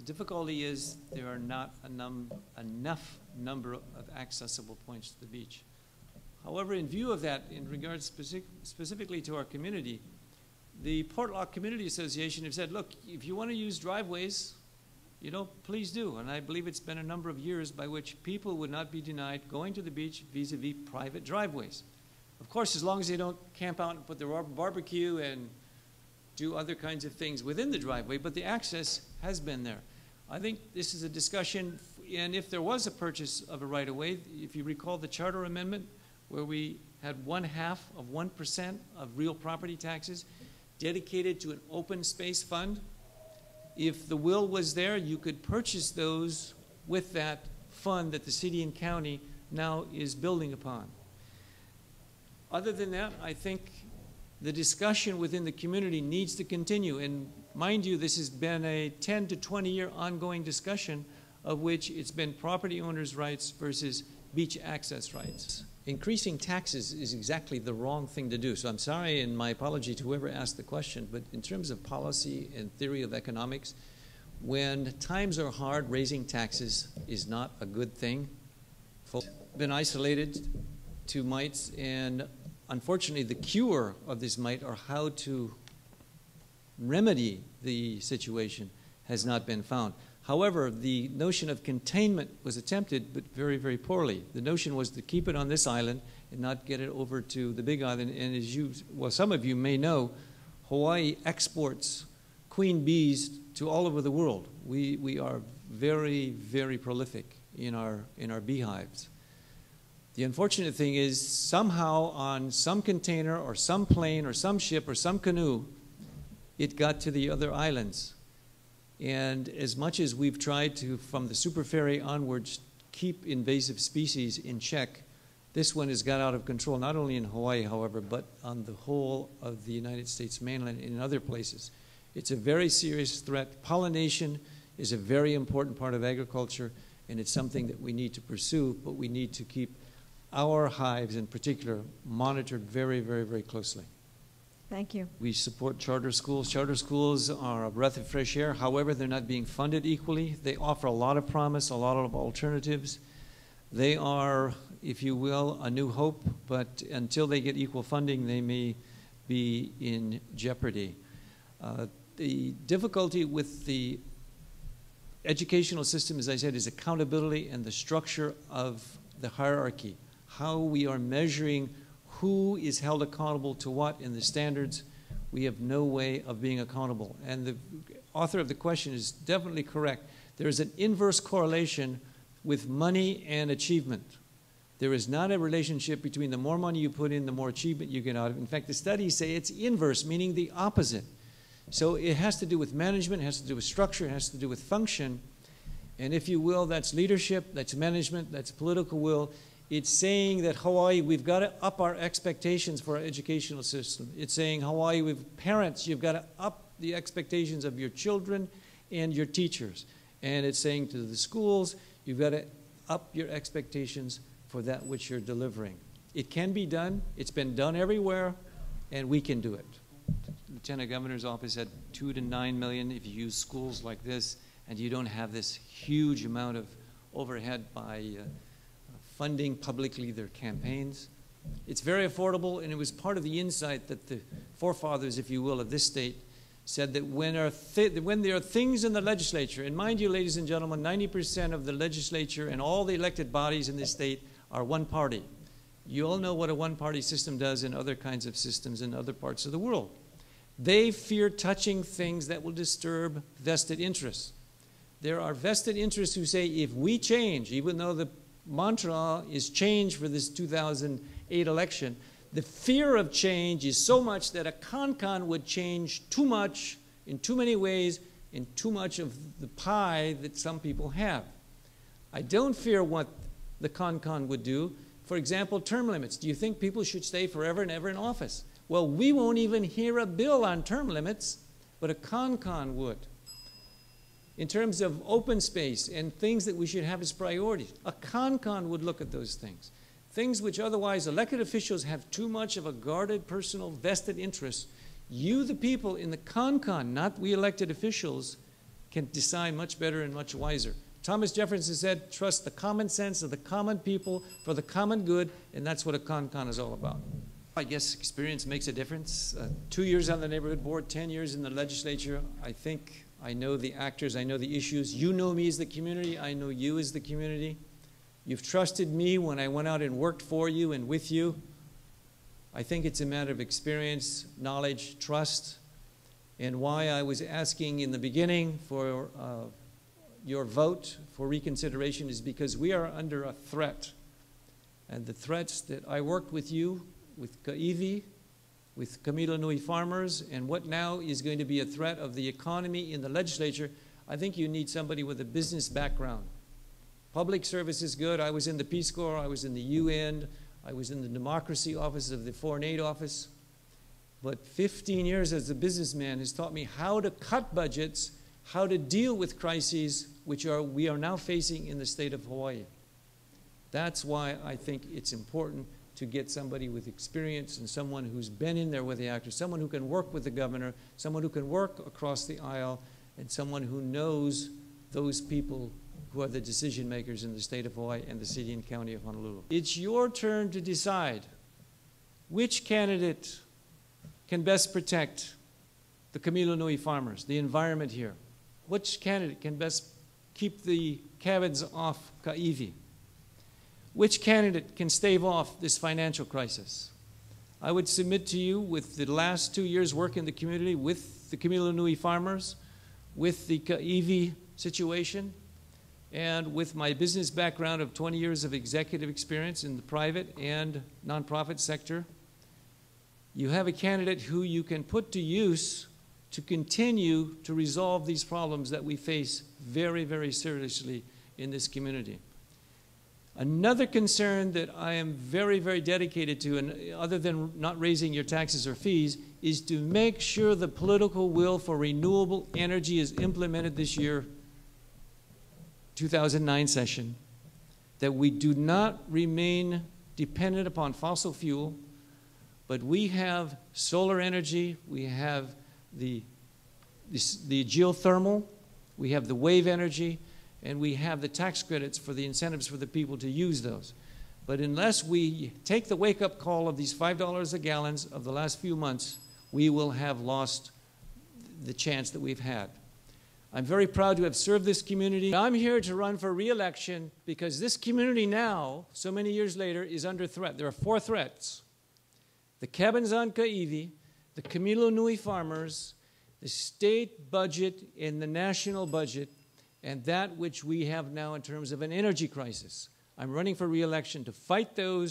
The difficulty is there are not enough number of accessible points to the beach. However, in view of that, in regards specifically to our community, the Portlock Community Association have said, look, if you want to use driveways, you know, please do. And I believe it's been a number of years by which people would not be denied going to the beach vis-a-vis private driveways. Of course, as long as they don't camp out and put their barbecue and do other kinds of things within the driveway, but the access has been there. I think this is a discussion, and if there was a purchase of a right-of-way, if you recall the charter amendment where we had 0.5% of real property taxes dedicated to an open space fund, if the will was there, you could purchase those with that fund that the city and county now is building upon. Other than that, I think the discussion within the community needs to continue. And mind you, this has been a 10 to 20-year ongoing discussion of which it's been property owners' rights versus beach access rights. Increasing taxes is exactly the wrong thing to do. So I'm sorry, and my apology to whoever asked the question, but in terms of policy and theory of economics, when times are hard, raising taxes is not a good thing. Folks have been isolated to mites, and unfortunately the cure of this mite, or how to remedy the situation, has not been found. However, the notion of containment was attempted, but very, very poorly. The notion was to keep it on this island and not get it over to the big island. And as you, well, some of you may know, Hawaii exports queen bees to all over the world. We are very, very prolific in our beehives. The unfortunate thing is somehow on some container or some plane or some ship or some canoe, it got to the other islands. And as much as we've tried to, from the super ferry onwards, keep invasive species in check, this one has got out of control, not only in Hawaii, however, but on the whole of the United States mainland and in other places. It's a very serious threat. Pollination is a very important part of agriculture, and it's something that we need to pursue, but we need to keep our hives in particular monitored very, very, very closely. Thank you. We support charter schools. Charter schools are a breath of fresh air. However, they're not being funded equally. They offer a lot of promise, a lot of alternatives. They are, if you will, a new hope, but until they get equal funding, they may be in jeopardy. The difficulty with the educational system, as I said, is accountability and the structure of the hierarchy. How we are measuring who is held accountable to what in the standards. We have no way of being accountable. And the author of the question is definitely correct. There is an inverse correlation with money and achievement. There is not a relationship between the more money you put in, the more achievement you get out of it. In fact, the studies say it's inverse, meaning the opposite. So it has to do with management, it has to do with structure, it has to do with function. And if you will, that's leadership, that's management, that's political will. It's saying that Hawaii, we've got to up our expectations for our educational system. It's saying, Hawaii, with parents, you've got to up the expectations of your children and your teachers. And it's saying to the schools, you've got to up your expectations for that which you're delivering. It can be done. It's been done everywhere, and we can do it. The Lieutenant Governor's office had 2 to 9 million if you use schools like this, and you don't have this huge amount of overhead by funding publicly their campaigns. It's very affordable, and it was part of the insight that the forefathers, if you will, of this state said that when there are things in the legislature, and mind you, ladies and gentlemen, 90% of the legislature and all the elected bodies in this state are one party. You all know what a one-party system does in other kinds of systems in other parts of the world. They fear touching things that will disturb vested interests. There are vested interests who say if we change, even though the mantra is change for this 2008 election, the fear of change is so much that a con would change too much in too many ways in too much of the pie that some people have. I don't fear what the con would do. For example, term limits. Do you think people should stay forever and ever in office? Well, we won't even hear a bill on term limits, but a con would. In terms of open space and things that we should have as priorities, a con would look at those things. Things which otherwise elected officials have too much of a guarded personal vested interest. You, the people in the con, not we elected officials, can decide much better and much wiser. Thomas Jefferson said, trust the common sense of the common people for the common good, and that's what a CONCON is all about. I guess experience makes a difference. 2 years on the neighborhood board, 10 years in the legislature. I think I know the actors, I know the issues. You know me as the community, I know you as the community. You've trusted me when I went out and worked for you and with you. I think it's a matter of experience, knowledge, trust, and why I was asking in the beginning for your vote for reconsideration is because we are under a threat. And the threats that I worked with you, with Kaiwi, with Camilo Nui farmers, and what now is going to be a threat of the economy in the legislature, I think you need somebody with a business background. Public service is good. I was in the Peace Corps, I was in the UN, I was in the Democracy Office of the Foreign Aid Office. But 15 years as a businessman has taught me how to cut budgets, how to deal with crises which we are now facing in the state of Hawaii. That's why I think it's important to get somebody with experience and someone who's been in there with the actors, someone who can work with the governor, someone who can work across the aisle, and someone who knows those people who are the decision makers in the state of Hawaii and the city and county of Honolulu. It's your turn to decide which candidate can best protect the Camilo Nui farmers, the environment here. Which candidate can best keep the cabins off Kaiwi? Which candidate can stave off this financial crisis? I would submit to you, with the last 2 years work in the community, with the Camilo Nui farmers, with the Kaiwi situation, and with my business background of 20 years of executive experience in the private and nonprofit sector, you have a candidate who you can put to use to continue to resolve these problems that we face very, very seriously in this community. Another concern that I am very, very dedicated to, and other than not raising your taxes or fees, is to make sure the political will for renewable energy is implemented this year, 2009 session, that we do not remain dependent upon fossil fuel, but we have solar energy, we have the geothermal, we have the wave energy, and we have the tax credits for the incentives for the people to use those. But unless we take the wake-up call of these $5 a gallon of the last few months, we will have lost the chance that we've had. I'm very proud to have served this community. I'm here to run for re-election because this community now, so many years later, is under threat. There are 4 threats: the cabins on Kaiwi, the Camilo Nui farmers, the state budget and the national budget, and that which we have now in terms of an energy crisis. I'm running for re-election to fight those